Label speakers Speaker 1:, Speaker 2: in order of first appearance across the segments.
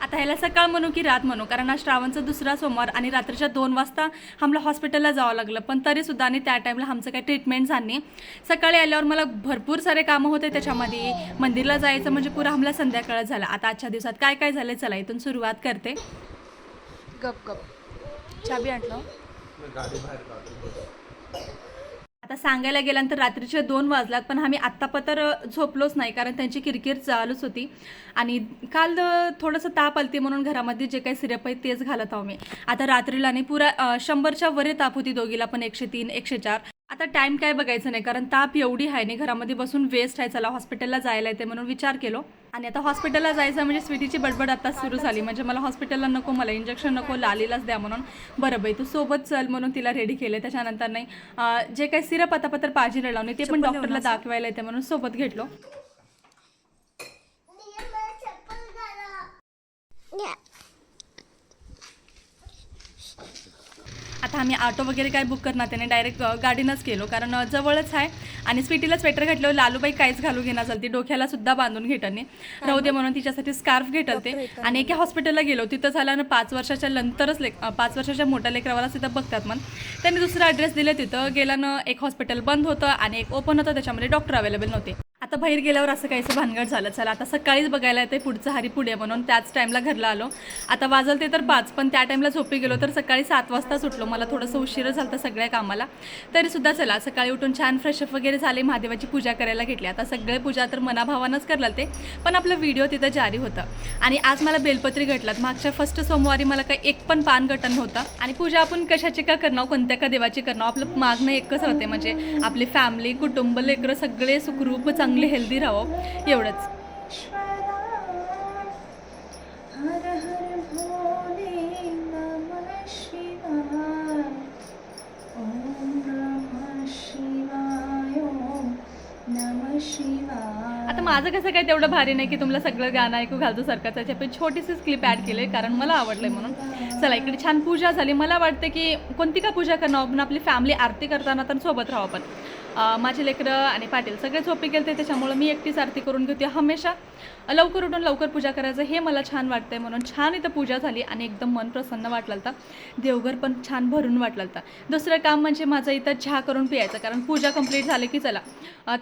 Speaker 1: आता ह्याला सकाळ म्हणू की रात म्हणू, कारण आज श्रावणचा दुसरा सोमवार आणि रात्रीच्या 2 वाजता आम्हाला हॉस्पिटलला जावं लागलं. पण तरीसुद्धा आणि त्या टाईमला आमचं काही ट्रीटमेंट झाली नाही. सकाळी आल्यावर मला भरपूर सारे कामं होते, त्याच्यामध्ये मंदिरला जायचं म्हणजे पुरा आम्हाला संध्याकाळ झाला. आता आजच्या दिवसात काय काय झालं चला इथून सुरुवात करते. गप गप चाबी आणलं. आता सांगायला गेल्यानंतर रात्रीचे 2 वाजलात, पण आम्ही आत्तापतर झोपलोच नाही, कारण त्यांची किरकिर चालूच होती. आणि काल थोडंसं ताप आलती म्हणून घरामध्ये जे काही सिरप आहे तेच घालत आहो मी. आता रात्रीला नाही पुरा 100च्या वरे ताप होती दोघीला पण, 103 104. आता टाइम काय बघायचं नाही, कारण ताप एवढी आहे नाही, घरामध्ये बसून वेस्ट आहे, चला हॉस्पिटलला जायला येते म्हणून विचार केलो. आणि आता हॉस्पिटलला जायचं म्हणजे स्वीटीची बडबड आता सुरू झाली, म्हणजे मला हॉस्पिटलला नको, मला इंजेक्शन नको, लालीलाच द्या म्हणून. बरं बाई तू सोबत चल म्हणून तिला रेडी केले. त्याच्यानंतर नाही जे काही सिरप आता पत्र पाजीला लावणे ते पण डॉक्टरला दाखवायला येते म्हणून सोबत घेतलो. आता आम्ही ऑटो वगैरे काय बुक करणार त्याने डायरेक्ट गाडीनंच गेलो, कारण जवळच आहे. आणि स्वीटीला स्वेटर घातलं, लालूबाई काहीच घालू घेणार चालते, डोक्याला सुद्धा बांधून घेटने राहू दे म्हणून तिच्यासाठी स्कार्फ घेटलते. आणि एका हॉस्पिटलला गेलो, तिथं झालं ना 5 वर्षाच्या नंतरच 5 वर्षाच्या मोठ्या लेकरावाला तिथं बघतात मग. त्यांनी दुसरा ॲड्रेस दिले, तिथं गेला ना एक हॉस्पिटल बंद होतं आणि एक ओपन होतं, त्याच्यामध्ये डॉक्टर अवेलेबल नव्हते. आता बाहेर गेल्यावर असं काहीचं भानगड झालं. चला आता सकाळीच बघायला येते पुढचं हरी पुढे म्हणून त्याच टाईमला घरला आलो. आता वाजल ते तर 5, पण त्या टाईमला झोपी गेलो तर सकाळी 7 वाजता सुटलो. मला थोडंसं उशीर झालं तर सगळ्या कामाला, तरीसुद्धा चला सकाळी उठून छान फ्रेशअप वगैरे झाले, महादेवाची पूजा करायला घेतली. आता सगळे पूजा तर मनाभावानंच करलं ते, पण आपलं व्हिडिओ तिथं जारी होतं. आणि आज मला बेलपत्री गटलात, मागच्या फर्स्ट सोमवारी मला काही एक पण पान गटन नव्हतं. आणि पूजा आपण कशाची का करणार, कोणत्या का देवाची करणार, आपलं मागणं एकच होते, म्हणजे आपली फॅमिली कुटुंब लेकरं सगळे सुखरूप चांगले हेल्दी राहावं एवढंच. आता माझं कसं काय तेवढं भारी नाही की तुम्हाला सगळं गाणं ऐकू घालतो सारखं, त्याच्यापैकी छोटीशीच क्लिप ॲड केले कारण मला आवडलंय म्हणून. चला इकडे छान पूजा झाली. मला वाटते की कोणती का पूजा करणं आपण आपली फॅमिली आरती करताना तर सोबत राहावं. पण माझे लेकरं आणि पाटील सगळे झोपी गेले, त्याच्यामुळे मी एकटीच आरती करून घेते. हमेशा लवकर उठून लवकर पूजा करायचं हे मला छान वाटतंय म्हणून छान इथं पूजा झाली आणि एकदम मन प्रसन्न वाटलं होतं. देवघर पण छान भरून वाटलं होतं. दुसरं काम म्हणजे माझं इथं चहा करून प्यायचं, कारण पूजा कंप्लीट झाली की चला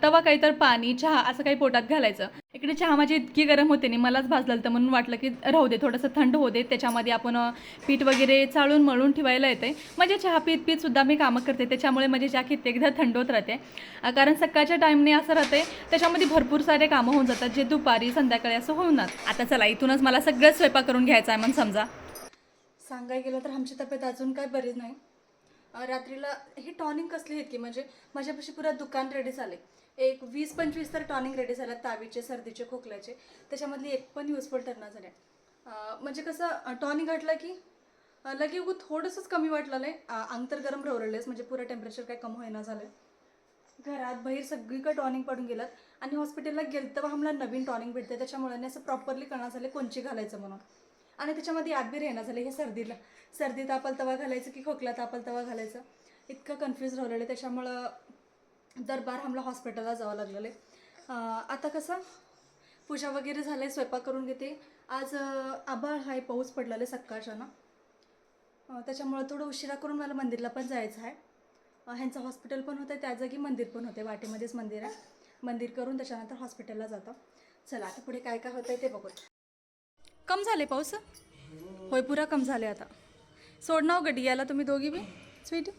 Speaker 1: तवा काही तर पाणी चहा असं काही पोटात घालायचं. इकडे चहा माझी इतकी गरम होते नाही, मलाच भाजलं होतं म्हणून वाटलं की राहू दे थोडंसं थंड होऊ दे, त्याच्यामध्ये आपण पीठ वगैरे चाळून मळून ठेवायला येते. म्हणजे चहा पीत सुद्धा मी कामं करते, त्याच्यामुळे माझी चहा कित्येकदा थंड होत राहते. कारण सकाळच्या टाईमने असं राहते, त्याच्यामध्ये भरपूर सारे कामं होऊन जातात जे दुपारी संध्याकाळी असं होणार. आता चला इथूनच मला सगळं स्वयंपाक करून घ्यायचा आहे. मग समजा सांगायला गेलं तर आमची तब्येत अजून काय बरीच नाही. रात्रीला ही टॉनिक कसली आहेत की म्हणजे माझ्यापाशी पुरा दुकान रेडी झाले, एक 20-25 तर टॉनिक रेडी झाल्यात, तावीचे सर्दीचे खोकल्याचे, त्याच्यामधली एक पण युजफुल ठरणार झाले. म्हणजे कसं टॉनिक घातलं की लगे उगं थोडंसंच कमी वाटलं नाही, अंग तर गरम राहिलेस, म्हणजे पुरं टेम्परेचर काय कमी होईना झालं. घरात बाहेर सगळीकडे टॉनिक पडून गेलात आणि हॉस्पिटलला गेलं तेव्हा आम्हाला नवीन टॉनिक भेटते, त्याच्यामुळे असं प्रॉपरली कळणार झाले कोणची घालायचं म्हणून. आणि त्याच्यामध्ये याद बी राहणार झाले हे सर्दी तापाल तवा घालायचं की खोकला तापाल तवा घालायचं, इतकं कन्फ्यूज राहिलेलं. त्याच्यामुळं दरबार आम्हाला हॉस्पिटलला जावं लागलेलं आहे. आता कसं पूजा वगैरे झालं, स्वयंपाक करून घेते. आज आभाळ हाय, पाऊस पडलेला सकाळच्या ना, त्याच्यामुळं थोडं उशिरा करून मला मंदिरला पण जायचं आहे. ह्यांचं हॉस्पिटल पण होतं, त्या जागी मंदिर पण होते, वाटेमध्येच मंदिर आहे. मंदिर करून त्याच्यानंतर हॉस्पिटलला जातो. चला आता पुढे काय काय होतं ते बघू. कम झाले पाऊस, होय पुरा कम झाले. आता सोडणार गडी याला तुम्ही दोघी बी स्वीटी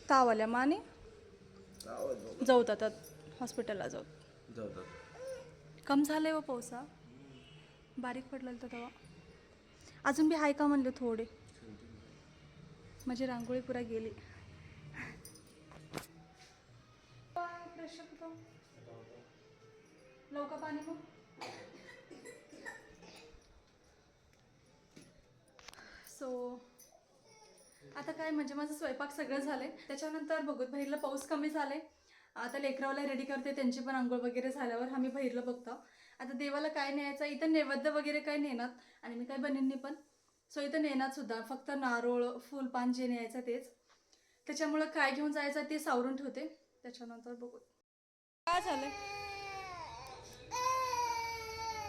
Speaker 1: ताव आल्या माने जाऊ आता हॉस्पिटलला जाऊ. कम झालंय व पावसा बारीक पडलं तर तेव्हा अजून बी हाय का म्हणलं थोडे, म्हणजे रांगोळी पुरा गेली. लवकर पाणी मग आता काय म्हणजे माझं स्वयंपाक सगळं झालंय. त्याच्यानंतर बघूत बाहेरला पाऊस कमी झालाय. आता लेकरावला रेडी करते, त्यांची पण आंघोळ वगैरे झाल्यावर आम्ही बाहेरला बघतो. आता देवाला काय न्यायचं, इथं नैवेद्य वगैरे काय नेणार आणि मी काय बनेन पण, सो इथं नेणार सुद्धा फक्त नारळ फुल पान जे न्यायचं तेच. त्याच्यामुळं काय घेऊन जायचं ते सावरून ठेवते. त्याच्यानंतर बघू काय झालंय.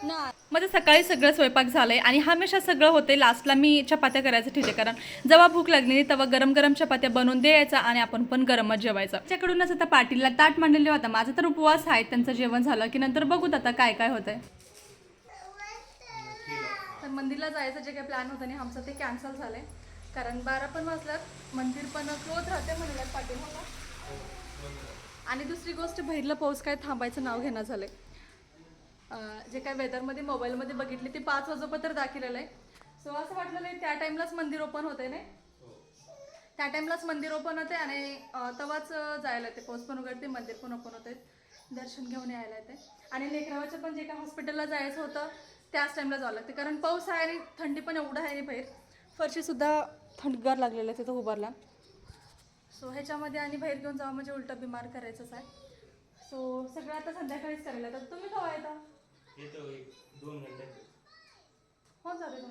Speaker 1: माझं सकाळी सगळं स्वयंपाक झालंय आणि हमेशा सगळं होते लास्टला मी चपात्या करायचं ठीक आहे, कारण जेव्हा भूक लागली तेव्हा गरम गरम चपात्या बनवून द्यायचा आणि आपण पण गरमच जेवायचं. त्याच्याकडूनच आता पाटीलला ताट मांडलेले होता. माझा तर उपवास आहे, त्यांचं जेवण झालं की नंतर बघूत आता काय काय होतंय. तर मंदिरला जायचं जे काही प्लॅन होतं ना आमचं ते कॅन्सल झालंय, कारण 12 पण वाजल्यात, मंदिर पण क्लोज राहते म्हणतात पाटील मला. आणि दुसरी गोष्ट बाहेरला पाऊस काय थांबायचं नाव घेणं झालंय. जे काय वेदरमध्ये मोबाईलमध्ये बघितले ते 5 वाजोपतर दाखवलेलं आहे. सो असं वाटलं नाही त्या टाइमलाच मंदिर ओपन होते नाही, त्या टाइमलाच मंदिर ओपन होते आणि तेव्हाच जायला येते. पाऊस पण उघडते, मंदिर पण ओपन होते, दर्शन घेऊन यायला येते. आणि लेकरावाचं पण जे काय हॉस्पिटलला जायचं होतं त्याच टाइमला जावं लागते, कारण पाऊस आहे आणि थंडी पण एवढं आहे नाही बाहेर. फरशीसुद्धा थंडगार लागलेलं आहे तिथं उभारला. सो ह्याच्यामध्ये आणि बाहेर घेऊन जावं म्हणजे उलटं बिमार करायचंच आहे. सो सगळं आता संध्याकाळीच करायला. तर तुम्ही केव्हा येता? हो चालेल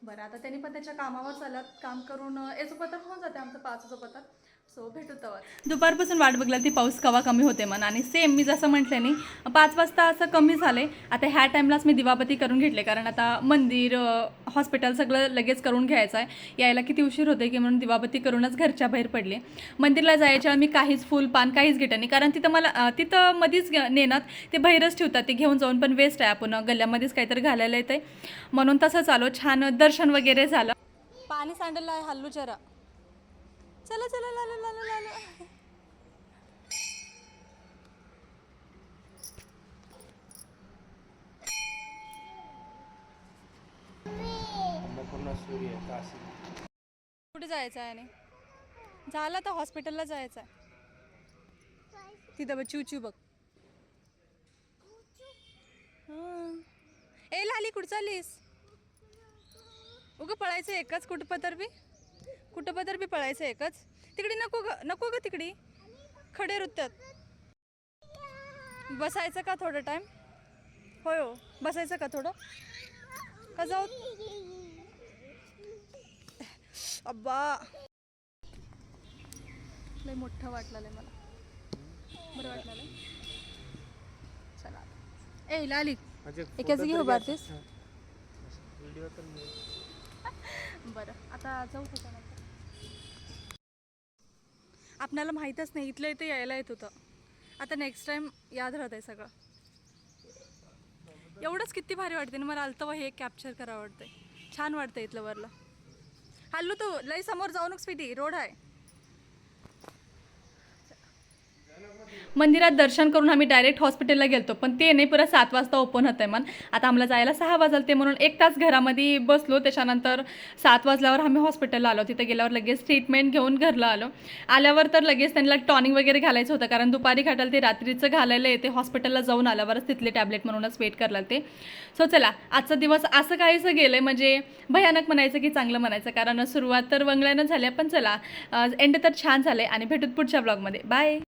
Speaker 1: बरं. आता त्यांनी पण त्याच्या कामावर चालत, काम करून याचोपतर होऊन जाते आमचं 5 वाजोपतर. सो भेटू तेव्हा. दुपारपासून वाट बघला ती पाऊस कवा कमी होते मन. आणि सेम मी जसं म्हटले नाही 5 वाजता असं कमी झाले. आता ह्या टाईमलाच मी दिवाबत्ती करून घेतले, कारण आता मंदिर हॉस्पिटल सगळं लगेच करून घ्यायचं आहे. यायला किती उशीर होते की म्हणून दिवाबत्ती करूनच घरच्या बाहेर पडले. मंदिरला जायच्या मी काहीच फुल पान काहीच घेत नाही, कारण तिथं मला तिथं मध्येच नेणार ते बाहेरच ठेवतात. ते घेऊन जाऊन पण वेस्ट आहे, आपण गल्ल्यामध्येच काहीतरी घालायला येते म्हणून तसं चालू. छान दर्शन वगैरे झालं. पाणी सांडलं आहे हल्लू जरा. चला चला लाला लाला लाला. कुठे जायचं आहे? झालं तर हॉस्पिटलला जायचं आहे. तिथं बघ चिव बघ. ए लाली कुठं चालीस? उगं पळायचं एकच, कुठं पतर बी पळायचं एकच. तिकडे नको ग तिकडे खडे रुततात. बसायचं का थोडं टाइम? होय हो, बसायचं का थोडं? का जाऊ? अब्बा लय मोठं वाटलं मला, बरं वाटलं. चला ए लाली एकाच घेऊ बारतीस. बरं आता जाऊ त्याच्यानंतर. आपणाला माहीतच नाही इथलं इथे यायला येत होतं. आता नेक्स्ट टाइम याद राहत आहे सगळं. एवढंच किती भारी वाटते ना मला. आलतं हे कॅप्चर करावं वाटतंय. छान वाटतं इथलं वरलं. हल्लू तू लई समोर जाऊ नको स्वीटी, रोड आहे. मंदिरात दर्शन करून आम्ही डायरेक्ट हॉस्पिटलला गेलतो, पण ते नाही पुरा 7 वाजता ओपन होतंय मन. आता आम्हाला जायला 6 वाजलते म्हणून 1 तास घरामध्ये बसलो. त्याच्यानंतर 7 वाजल्यावर आम्ही हॉस्पिटलला आलो. तिथे गेल्यावर लगेच ट्रीटमेंट घेऊन घरला आलो. आल्यावर तर लगेच त्यांना टॉनिक वगैरे घालायचं होतं, कारण दुपारी घाटाल ते रात्रीचं घालायला येते. हॉस्पिटलला जाऊन आल्यावरच तिथले टॅबलेट म्हणूनच वेट करायला ते. सो चला आजचा दिवस असं काहीसं गेलं म्हणजे भयानक म्हणायचं की चांगलं म्हणायचं, कारण सुरुवात तर वंगळ्यानं झाल्या. पण चला एंड तर छान झाले आणि भेटूत पुढच्या ब्लॉगमध्ये. बाय.